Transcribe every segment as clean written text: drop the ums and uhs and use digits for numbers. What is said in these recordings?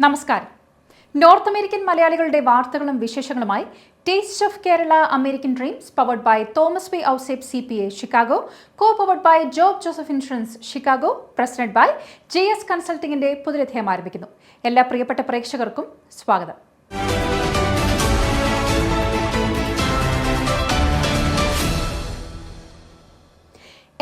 നമസ്കാരം. North American മലയാളികളുടെ വാർത്തകളും വിശേഷങ്ങളുമായി taste of Kerala American dreams powered by Thomas B Ouseph CPA Chicago, co powered by Job Joseph insurance Chicago, president by JS കൺസൾട്ടിംഗിന്റെ പുതുരധ്യായം ആരംഭിക്കുന്നു. എല്ലാ പ്രിയപ്പെട്ട പ്രേക്ഷകർക്കും സ്വാഗതം.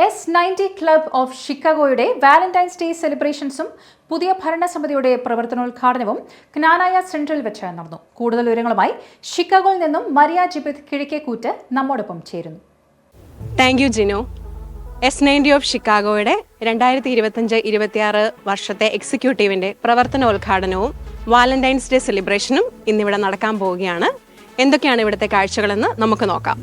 S90 ക്ലബ് ഓഫ് ഷിക്കാഗോയുടെ വാലന്റൈൻസ് ഡേ സെലിബ്രേഷൻസും പുതിയ ഭരണസമിതിയുടെ പ്രവർത്തനോദ്ഘാടനവും ക്നാനായ സെൻട്രൽ വെച്ച് നടന്നു. കൂടുതൽ വിവരങ്ങളുമായി ഷിക്കാഗോയിൽ നിന്നും മരിയ ജിബിത് കിഴക്കേക്കൂറ്റ് നമ്മോടൊപ്പം ചേരുന്നു. Thank you Jinu. S90 of ഷിക്കാഗോയുടെ 2025-26 വർഷത്തെ എക്സിക്യൂട്ടീവിന്റെ പ്രവർത്തനോദ്ഘാടനവും വാലന്റൈൻസ് ഡേ സെലിബ്രേഷനും ഇന്നിവിടെ നടക്കാൻ പോവുകയാണ്. എന്തൊക്കെയാണ് ഇവിടുത്തെ കാഴ്ചകളെന്ന് നമുക്ക് നോക്കാം.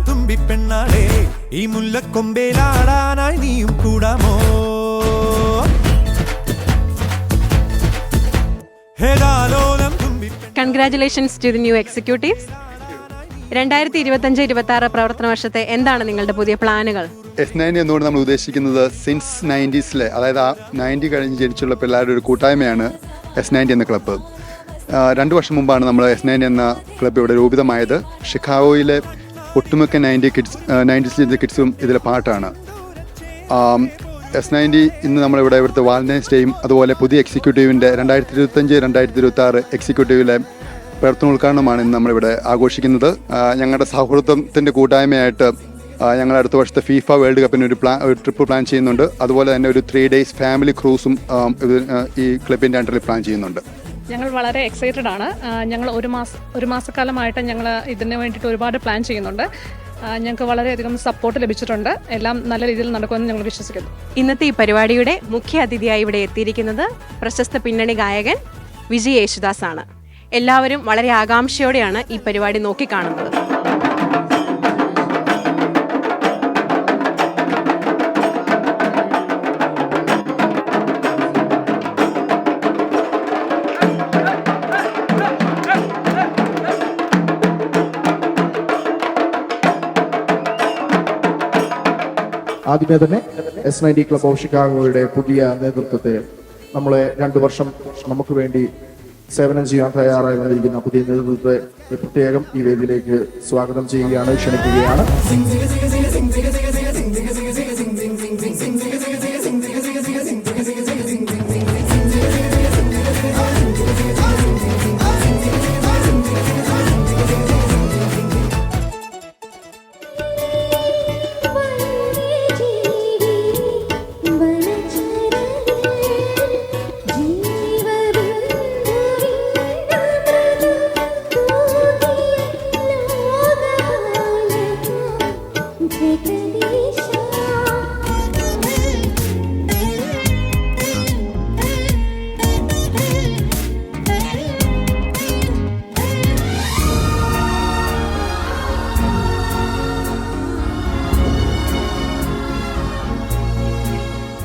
തുമ്പിപ്പെണ്ണാളെ ഈ മുല്ലക്കൊമ്പേലാടാനായി നീയും കൂടാമോ? Congratulations to the new executives. 2025-26 പ്രവർത്തന വർഷത്തെ എന്താണ് നിങ്ങളുടെ പുതിയ പ്ലാനുകൾ? S90 എന്നുകൊണ്ട് നമ്മൾ ഉദ്ദേശിക്കുന്നത് സിൻസ് 90s, അതായത് 90 കഴിഞ്ഞ് ജനിച്ചുള്ള പിള്ളേരുടെ ഒരു കൂട്ടായ്മയാണ് S90 എന്ന ക്ലബ്ബ്. 2 വർഷം മുമ്പാണ് നമ്മൾ S90 എന്ന ക്ലബ്ബ് ഇവിടെ രൂപിതമായത്. ഷിക്കാഗോയിലെ ഒട്ടുമിക്ക 90s കിഡ്സും ഇതിലെ പാട്ടാണ്. S90 ഇന്ന് നമ്മളിവിടെ ഇവിടുത്തെ വാലന്റൈൻസ് ഡേയും അതുപോലെ പുതിയ എക്സിക്യൂട്ടീവിൻ്റെ 2025-2026 എക്സിക്യൂട്ടീവിലെ പ്രവർത്തനോദ്ഘാടനമാണ് ഇന്ന് നമ്മളിവിടെ ആഘോഷിക്കുന്നത്. ഞങ്ങളുടെ സൗഹൃദത്തിൻ്റെ കൂട്ടായ്മയായിട്ട് ഞങ്ങൾ അടുത്ത വർഷത്തെ ഫീഫ വേൾഡ് കപ്പിന് ഒരു ട്രിപ്പ് പ്ലാൻ ചെയ്യുന്നുണ്ട്. അതുപോലെ തന്നെ ഒരു 3 days ഫാമിലി ക്രൂസും ഈ ക്ലബിൻ്റെ അണ്ടറിൽ പ്ലാൻ ചെയ്യുന്നുണ്ട്. ഞങ്ങൾ വളരെ എക്സൈറ്റഡ് ആണ്. ഞങ്ങൾ ഒരു മാസക്കാലമായിട്ട് ഞങ്ങൾ ഇതിന് വേണ്ടിയിട്ട് ഒരുപാട് പ്ലാൻ ചെയ്യുന്നുണ്ട്. ഞങ്ങൾക്ക് വളരെയധികം സപ്പോർട്ട് ലഭിച്ചിട്ടുണ്ട്. എല്ലാം നല്ല രീതിയിൽ നടക്കുമെന്ന് ഞങ്ങൾ വിശ്വസിക്കുന്നു. ഇന്നത്തെ ഈ പരിപാടിയുടെ മുഖ്യ അതിഥിയായി ഇവിടെ എത്തിയിരിക്കുന്നത് പ്രശസ്ത പിന്നണി ഗായകൻ വിജയ് യേശുദാസ് ആണ്. എല്ലാവരും വളരെ ആകാംക്ഷയോടെയാണ് ഈ പരിപാടി നോക്കിക്കാണുന്നത്. ആദ്യമേ തന്നെ S90 ക്ലബ് ഓഫ് ഷിക്കാഗോയുടെ പുതിയ നേതൃത്വത്തെ നമ്മളെ 2 വർഷം നമുക്ക് വേണ്ടി സേവനം ചെയ്യാൻ തയ്യാറായി വന്നിരിക്കുന്ന പുതിയ നേതൃത്വത്തെ പ്രത്യേകം ഈ വേദിയിലേക്ക് സ്വാഗതം ചെയ്യുകയാണ്, ക്ഷണിക്കുകയാണ്.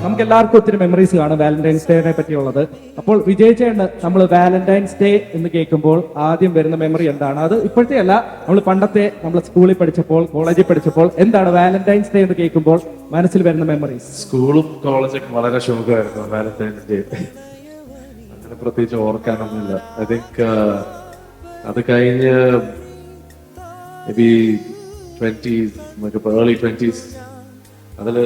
നമുക്ക് എല്ലാവർക്കും ഒത്തിരി മെമ്മറീസ് കാണും വാലന്റൈൻസ് ഡേനെ പറ്റിയുള്ളത്. അപ്പോൾ വിജയിച്ചേണ്ട നമ്മൾ വാലന്റൈൻസ് ഡേ എന്ന് കേൾക്കുമ്പോൾ ആദ്യം വരുന്ന മെമ്മറി എന്താണ്? അത് ഇപ്പോഴത്തെ അല്ല, നമ്മൾ പണ്ടത്തെ നമ്മൾ സ്കൂളിൽ പഠിച്ചപ്പോൾ കോളേജിൽ പഠിച്ചപ്പോൾ എന്താണ് വാലന്റൈൻസ് ഡേ എന്ന് കേൾക്കുമ്പോൾ മനസ്സിൽ വരുന്ന മെമ്മറീസ്? സ്കൂളും കോളേജൊക്കെ വളരെ ശോകമായിരുന്നു. വാലന്റൈൻസ് ഡേ അങ്ങനെ പ്രത്യേകിച്ച് ഓർക്കാനൊന്നുമില്ല. ഐ തിങ്ക് അത് കഴിഞ്ഞ് may be 20s, early 20s, അതിൽ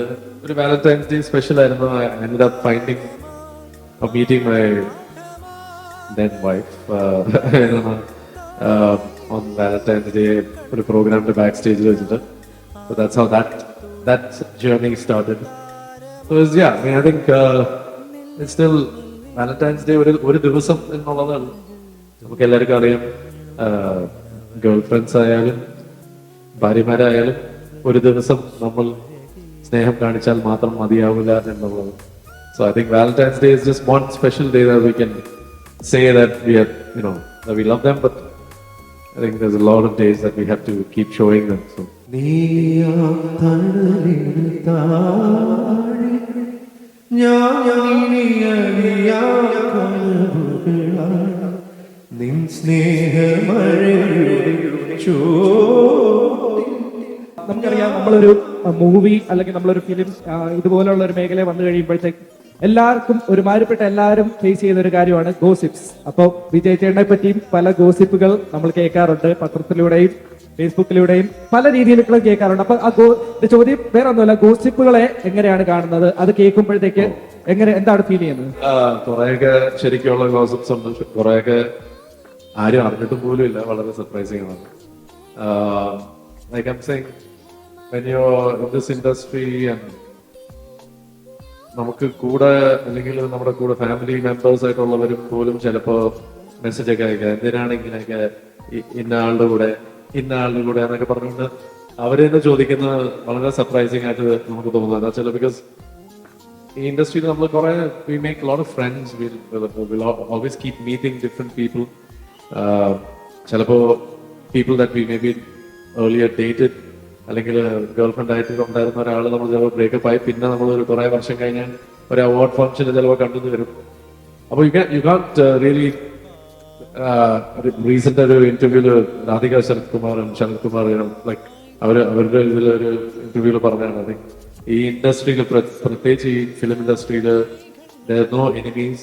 ഒരു വാലന്റൈൻസ് ഡേ സ്പെഷ്യൽ ആയിരുന്നു. I ended up finding or meeting my then wife on Valentine's Day ഒരു പ്രോഗ്രാമിന്റെ ബാക്ക് സ്റ്റേജിൽ വെച്ചിട്ട്. So that's how that journey started. So yeah, I mean, I think it's still Valentine's Day ഒരു ദിവസം എന്നുള്ളതാണ്. നമുക്ക് എല്ലാവർക്കും അറിയാം, ഗേൾ ഫ്രണ്ട്സ് ആയാലും ഭാര്യമാരായാലും ഒരു ദിവസം നമ്മൾ സ്നേഹം കാണിച്ചാൽ മാത്രം മതിയാവില്ല എന്നുള്ളത്. So I think Valentine's Day is just one special day that we can say that we have, that we love them, but I think there's a lot of days that we have to keep showing them. So നിൻ സ്നേഹമഴയുടെ നമുക്കറിയാം, നമ്മളൊരു movie അല്ലെങ്കിൽ നമ്മളൊരു film ഇതുപോലുള്ള ഒരു മേഖല വന്നു കഴിയുമ്പോഴത്തേക്ക് എല്ലാവർക്കും ഒരുമാതിരിപ്പെട്ട എല്ലാവരും ഫേസ് ചെയ്യുന്ന ഒരു കാര്യമാണ് ഗോസിപ്സ്. അപ്പോൾ വിജയ് ചേട്ടനെ പറ്റിയും പല ഗോസിപ്പുകൾ നമ്മൾ കേൾക്കാറുണ്ട്, പത്രത്തിലൂടെയും ഫേസ്ബുക്കിലൂടെയും പല രീതിയിലുള്ള കേൾക്കാറുണ്ട്. അപ്പൊ ചോദ്യം വേറെ ഒന്നുമല്ല, ഗോസിപ്പുകളെ എങ്ങനെയാണ് കാണുന്നത്? അത് കേൾക്കുമ്പോഴത്തേക്ക് എന്താണ് ഫീൽ ചെയ്യുന്നത്? കുറെയൊക്കെ ശരിക്കുള്ള ഗോസിപ്സ് ഉണ്ട്, കുറെയൊക്കെ ആരും അറിഞ്ഞിട്ടും പോലും ഇല്ല, വളരെ സർപ്രൈസിംഗ് ആണ്. Like I'm saying, when you're in this industry and നമുക്ക് കൂടെ അല്ലെങ്കിൽ നമ്മുടെ കൂടെ ഫാമിലി മെമ്പേഴ്സ് ആയിട്ടുള്ളവരും പോലും ചിലപ്പോ മെസ്സേജ് ഒക്കെ അയക്കുക, എന്തിനാണ് ഇങ്ങനെയൊക്കെ ഇന്ന ആളുടെ കൂടെ എന്നൊക്കെ പറഞ്ഞുകൊണ്ട് അവര് തന്നെ ചോദിക്കുന്നത് വളരെ സർപ്രൈസിങ് ആയിട്ട് നമുക്ക് തോന്നുന്നത് എന്താ വെച്ചാൽ, ബിക്കോസ് ഈ ഇൻഡസ്ട്രിയിൽ നമ്മൾ കുറെ we make lot of friends, will always keep meeting different people. ചിലപ്പോ people that we may be earlier dated അല്ലെങ്കിൽ ഗേൾ ഫ്രണ്ട് ആയിട്ട് ഉണ്ടായിരുന്ന ഒരാൾ നമ്മൾ ചിലപ്പോൾ ബ്രേക്കപ്പ് ആയി, പിന്നെ നമ്മൾ ഒരു കുറെ വർഷം കഴിഞ്ഞ് ഒരു അവാർഡ് ഫംഗ്ഷന് ചിലപ്പോൾ കണ്ടു വരും. അപ്പോൾ യു കാൻറ്റ് റിയലി റീസെന്റ് ഒരു ഇന്റർവ്യൂല് രാധിക ശരത് കുമാർ ലൈക്ക് അവരുടെ ഇതിലൊരു ഇന്റർവ്യൂല് പറഞ്ഞാണ്, ഈ ഇൻഡസ്ട്രിയിൽ പ്രത്യേകിച്ച് ഈ ഫിലിം ഇൻഡസ്ട്രിയിൽ there are no enemies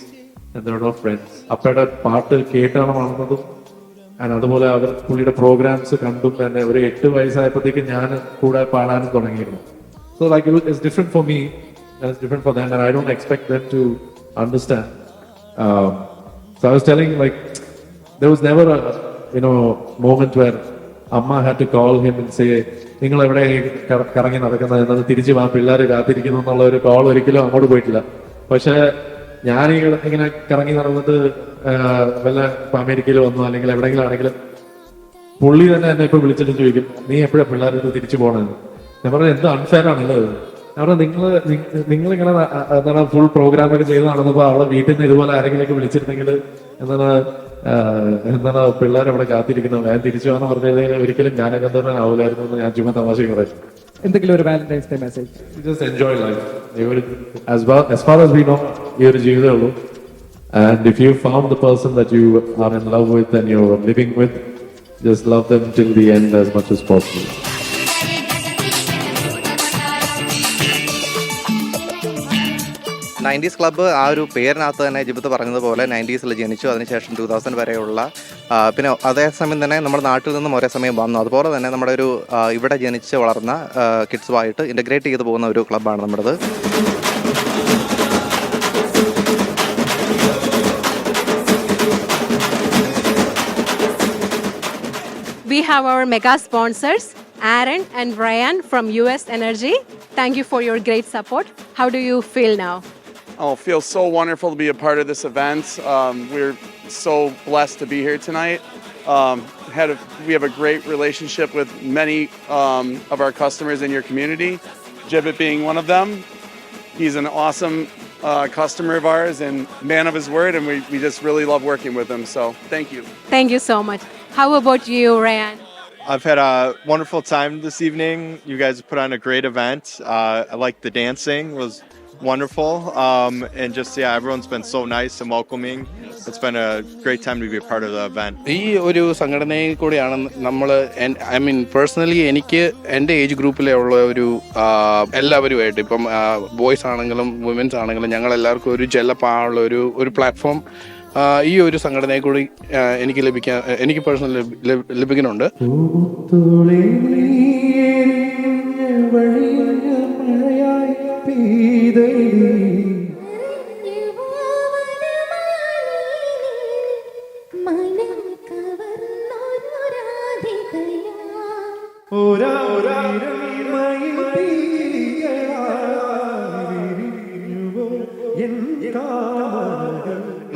and there are no friends. അപ്പയുടെ പാട്ട് കേട്ടാണ് വളർന്നതും, അതുപോലെ അവർ പുള്ളിയുടെ പ്രോഗ്രാംസ് കണ്ടും തന്നെ ഒരു 8 വയസ്സായപ്പോഴത്തേക്ക് ഞാൻ കൂടെ പാടാനും തുടങ്ങിയിരുന്നു. So like it's different for me, it's different for them, and I don't expect them to understand. So I was telling like there was never a moment where Amma had to call him and say, നിങ്ങൾ എവിടെ കറങ്ങി നടക്കുന്നത് എന്നത് തിരിച്ചു ആ പിള്ളേർ കാത്തിരിക്കുന്നു എന്നുള്ള ഒരു കോൾ ഒരിക്കലും അങ്ങോട്ട് പോയിട്ടില്ല. പക്ഷെ ഞാൻ ഇങ്ങനെ കറങ്ങി നടന്നിട്ട് വല്ല അമേരിക്കയിൽ വന്നു അല്ലെങ്കിൽ എവിടെയെങ്കിലും ആണെങ്കിലും പുള്ളി തന്നെ എന്നെ ഇപ്പൊ വിളിച്ചിട്ട് ചോദിക്കും, നീ എപ്പോഴാ പിള്ളേർക്ക് തിരിച്ചു പോകണമെന്ന്. ഞാൻ പറഞ്ഞത് എന്ത് അൺഫെയർ ആണല്ലോ. അവിടെ നിങ്ങളിങ്ങനെ എന്താണ് ഫുൾ പ്രോഗ്രാം ഒക്കെ ചെയ്ത് നടന്നപ്പോ അവിടെ വീട്ടിൽ നിന്ന് ഇതുപോലെ ആരെങ്കിലൊക്കെ വിളിച്ചിരുന്നെങ്കിൽ എന്താണ് പിള്ളേർ അവിടെ കാത്തിരിക്കുന്നത്, ഞാൻ തിരിച്ചു പോകാന്ന് പറഞ്ഞാൽ ഒരിക്കലും ഞാനൊക്കെ തന്നെ ആവില്ലായിരുന്നു എന്ന് ഞാൻ ചുമ്മാ തമാശ പറയും. എന്തെങ്കിലും ഒരു Valentine's day message? Just enjoy life. As far as we know, ഈ ഒരു ജീവിതമേ ഉള്ളൂ. And if you found the person that you are in love with and you're living with, just love them till the end as much as possible. Nineties club ആ ഒരു പേരിനകത്ത് തന്നെ ജിബത്ത് പറഞ്ഞതുപോലെ 90s ജനിച്ചു, അതിനുശേഷം 2000 വരെയുള്ള പിന്നെ അതേസമയം തന്നെ നമ്മുടെ നാട്ടിൽ നിന്നും ഒരേ സമയം വന്നു. അതുപോലെ തന്നെ നമ്മുടെ ഒരു ഇവിടെ ജനിച്ച് വളർന്ന കിഡ്സുമായിട്ട് ഇൻ്റഗ്രേറ്റ് ചെയ്ത് പോകുന്ന ഒരു ക്ലബ്ബാണ് നമ്മുടേത്. We have our mega sponsors, Aaron and Brian from US Energy. Thank you for your great support. How do you feel now? Oh, it feels so wonderful to be a part of this event. We're so blessed to be here tonight. We have a great relationship with many of our customers in your community, Jibbit being one of them. He's an awesome customer of ours and man of his word, and we just really love working with him. So thank you. Thank you so much. How about you, Ryan? I've had a wonderful time this evening. You guys put on a great event. I like the dancing, was wonderful. And just, everyone's been so nice and welcoming. It's been a great time to be a part of the event. ഈ ഒരു സംഘടനയിൽ കൂടെയാണ് നമ്മൾ, I mean personally എനിക്ക് എൻ്റെ age ഗ്രൂപ്പിലുള്ള ഒരു എല്ലാവരുമായിട്ട്, ഇപ്പം ബോയ്സ് ആണെങ്കിലും വുമൻസ് ആണെങ്കിലും ഞങ്ങൾ എല്ലാവർക്കും ഒരു ജെല്ലപ്പാനുള്ള ഒരു പ്ലാറ്റ്ഫോം ഈ ഒരു സംഘടനയിൽ കൂടി എനിക്ക് പേഴ്സണലി ലഭിക്കുന്നുണ്ട്.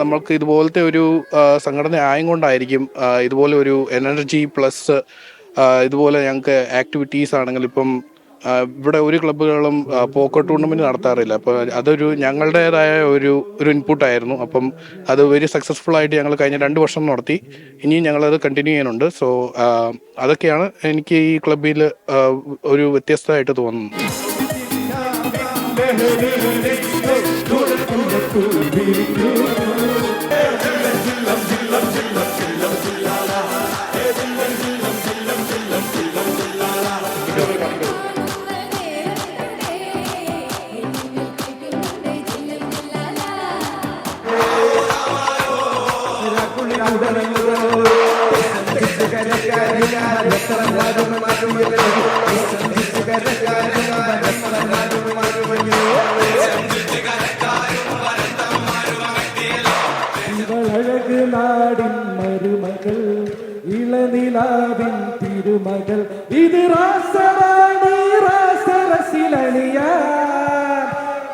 നമ്മൾക്ക് ഇതുപോലത്തെ ഒരു സംഘടന ആയതുകൊണ്ടായിരിക്കും ഇതുപോലെ ഒരു എനർജി പ്ലസ് ഇതുപോലെ ഞങ്ങൾക്ക് ആക്ടിവിറ്റീസ് ആണെങ്കിൽ ഇപ്പം ഇവിടെ ഒരു ക്ലബ്ബുകളും പോക്കർ ടൂർണമെന്റ് നടത്താറില്ല. അപ്പോൾ അതൊരു ഞങ്ങളുടേതായ ഒരു ഇൻപുട്ടായിരുന്നു. അപ്പം അത് വെരി സക്സസ്ഫുൾ ആയിട്ട് ഞങ്ങൾ കഴിഞ്ഞ 2 വർഷം നടത്തി. ഇനിയും ഞങ്ങളത് കണ്ടിന്യൂ ചെയ്യുന്നുണ്ട്. സോ അതൊക്കെയാണ് എനിക്ക് ഈ ക്ലബ്ബിൽ ഒരു വ്യത്യസ്തമായിട്ട് തോന്നുന്നത്. ഇവളഴക് നാടിൻ മരുമകൾ ഇളനിലാവിൻ തിരുമകൾ ഇത് റാസറാണി റാസറസിലണിയ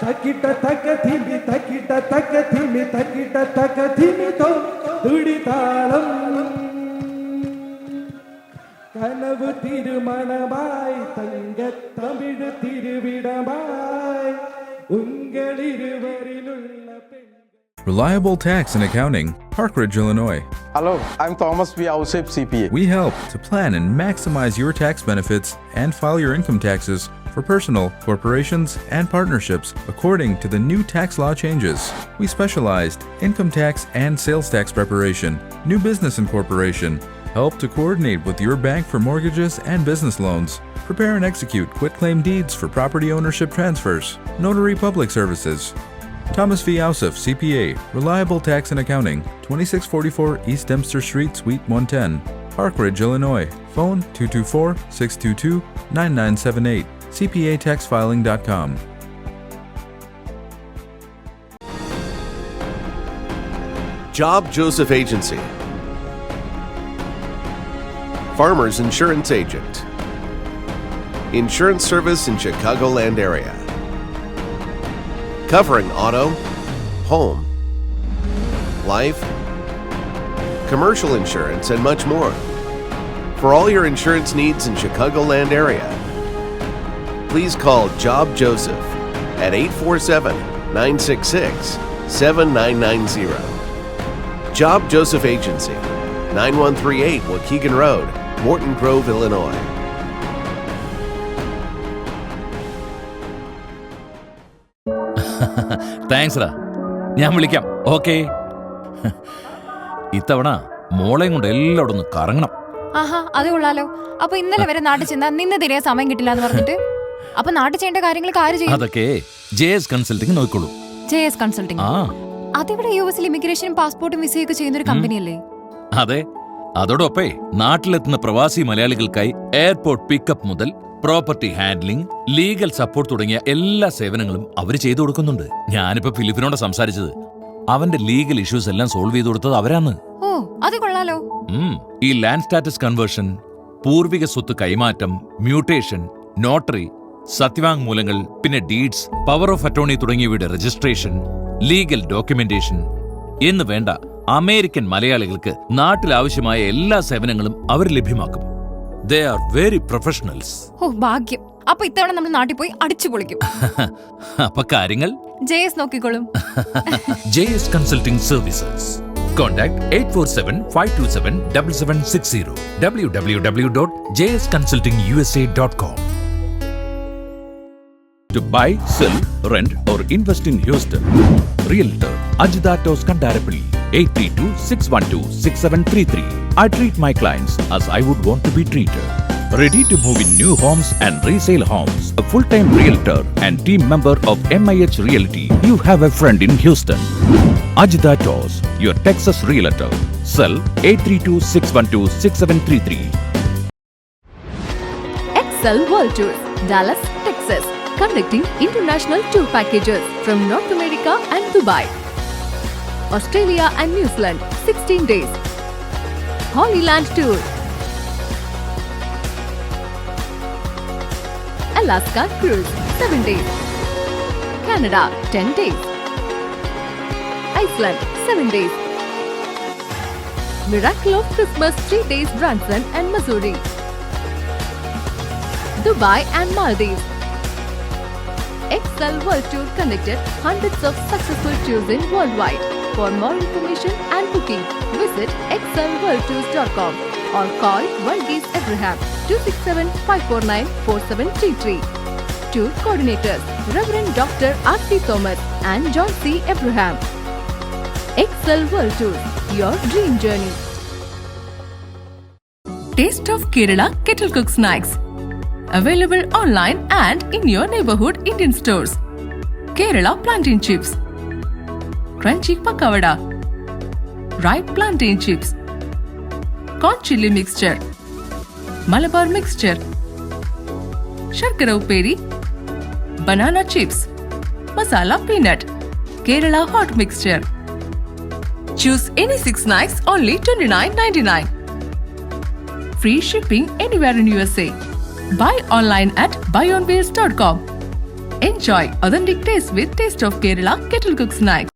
തക്കിട്ട തക്ക തിമി തക്കിട്ട തക്ക തിമി തക്കിട്ട തക്ക തിമി തുടിതാളം കനവ് തിരുമണമായി തങ്കത്തമിഴ് തിരുവിടമായി ഉങ്കളിരുവരിലുള്ള പെൺ. Reliable Tax and Accounting, Park Ridge, Illinois. Hello, I'm Thomas V. Ausep, CPA. We help to plan and maximize your tax benefits and file your income taxes for personal, corporations, and partnerships according to the new tax law changes. We specialized income tax and sales tax preparation, new business incorporation, help to coordinate with your bank for mortgages and business loans, prepare and execute quitclaim deeds for property ownership transfers, notary public services. Thomas V. Ausef, CPA, Reliable Tax and Accounting, 2644 East Dempster Street, Suite 110, Park Ridge, Illinois. Phone 224-622-9978, cpataxfiling.com. Job Joseph Agency. Farmers Insurance Agent. Insurance service in Chicagoland area. Covering auto, home, life, commercial insurance, and much more. For all your insurance needs in Chicagoland area, please call Job Joseph at 847-966-7990. Job Joseph Agency, 9138 Waukegan Road, Morton Grove, Illinois. Thanks റാ, ഞാൻ വിളിക്കാം. Okay. ഇത്തവണ മോളെയും കൊണ്ട് എല്ലായിടം ഒന്ന് കറങ്ങണം. ആഹാ, അത് കൊള്ളാലോ. അപ്പൊ ഇന്നലെ വരെ നാട്ടിൽ ചെന്നാ നിന്ന് തിരികെ സമയം കിട്ടില്ല എന്ന് പറഞ്ഞിട്ട് അപ്പൊ നാട്ടിൽ ചെയ്യേണ്ട കാര്യങ്ങൾക്ക് ആര് ചെയ്യും? അതൊക്കെ JS കൺസൾട്ടിംഗ് നോക്കിക്കോളൂ. JS consulting? അതിവിടെ യുഎസിൽ ഇമിഗ്രേഷനും പാസ്പോർട്ടും വിസയൊക്കെ ചെയ്യുന്ന ഒരു കമ്പനിയല്ലേ? അതെ. അതോടൊപ്പേ നാട്ടിലെത്തുന്ന പ്രവാസി മലയാളികൾക്കായി എയർപോർട്ട് പിക്കപ്പ് മുതൽ പ്രോപ്പർട്ടി ഹാൻഡ്ലിംഗ്, ലീഗൽ സപ്പോർട്ട് തുടങ്ങിയ എല്ലാ സേവനങ്ങളും അവർ ചെയ്തു കൊടുക്കുന്നുണ്ട്. ഞാനിപ്പോ ഫിലിപ്പിനോട് സംസാരിച്ചത് അവന്റെ ലീഗൽ ഇഷ്യൂസ് എല്ലാം സോൾവ് ചെയ്തു കൊടുത്തത് അവരാണ്. ഓ, അത് കൊള്ളാലോ. ഈ ലാൻഡ് സ്റ്റാറ്റസ് കൺവേർഷൻ, പൂർവിക സ്വത്ത് കൈമാറ്റം, മ്യൂട്ടേഷൻ, നോട്ടറി, സത്യവാങ്മൂലങ്ങൾ, പിന്നെ ഡീഡ്സ്, പവർ ഓഫ് അറ്റോർണി തുടങ്ങിയവയുടെ രജിസ്ട്രേഷൻ, ലീഗൽ ഡോക്യുമെന്റേഷൻ എന്ന് വേണ്ട അമേരിക്കൻ മലയാളികൾക്ക് നാട്ടിൽ ആവശ്യമായ എല്ലാ സേവനങ്ങളും അവർ ലഭ്യമാക്കും. They are very professionals. ഓ, ഭാഗ്യം. അപ്പൊ ഇത്തവണ നമ്മൾ നാട്ടിൽ പോയി അടിച്ചു പൊളിക്കും. അപ്പൊ കാര്യങ്ങൾ JS നോക്കിക്കോളും. JS Consulting Services. Contact 847-527-7760. www.jsconsultingusa.com. To buy, sell, rent or invest in Houston. Realtor Ajithatos Kandarapalli, 832-612-6733. I treat my clients as I would want to be treated. Ready to move in new homes and resale homes. A full-time realtor and team member of MIH Realty. You have a friend in Houston. Ajithatos, your Texas realtor. Cell 832-612-6733. Excel World Tour, Dallas, Texas. Conducting international tour packages from North America and Dubai, Australia and New Zealand, 16 days. Holy Land Tour, Alaska Cruise, 7 days. Canada, 10 days. Iceland, 7 days. Miracle of Christmas, 3 days, Branson and Missouri. Dubai and Maldives. Excel World Tour conducted hundreds of successful tours in worldwide. For more information and booking, visit excelworldtours.com or call Varghese Abraham 267-549-4733. Tour coordinators Reverend Dr. R.T. Thomas and John C. Abraham. Excel World Tour, your dream journey. Taste of Kerala Kettle Cook Snacks. Available online and in your neighborhood Indian stores. Kerala Plantain Chips, Crunchy Pakavada, Ripe Plantain Chips, Corn Chili Mixture, Malabar mixture, ശർക്കര ഉപ്പേരി, banana chips, masala peanut, Kerala hot mixture. Choose any 6 snacks only $29.99. Free shipping anywhere in USA. Buy online at buyonwheels.com. Enjoy authentic taste with Taste of Kerala Kettle Cook Snacks.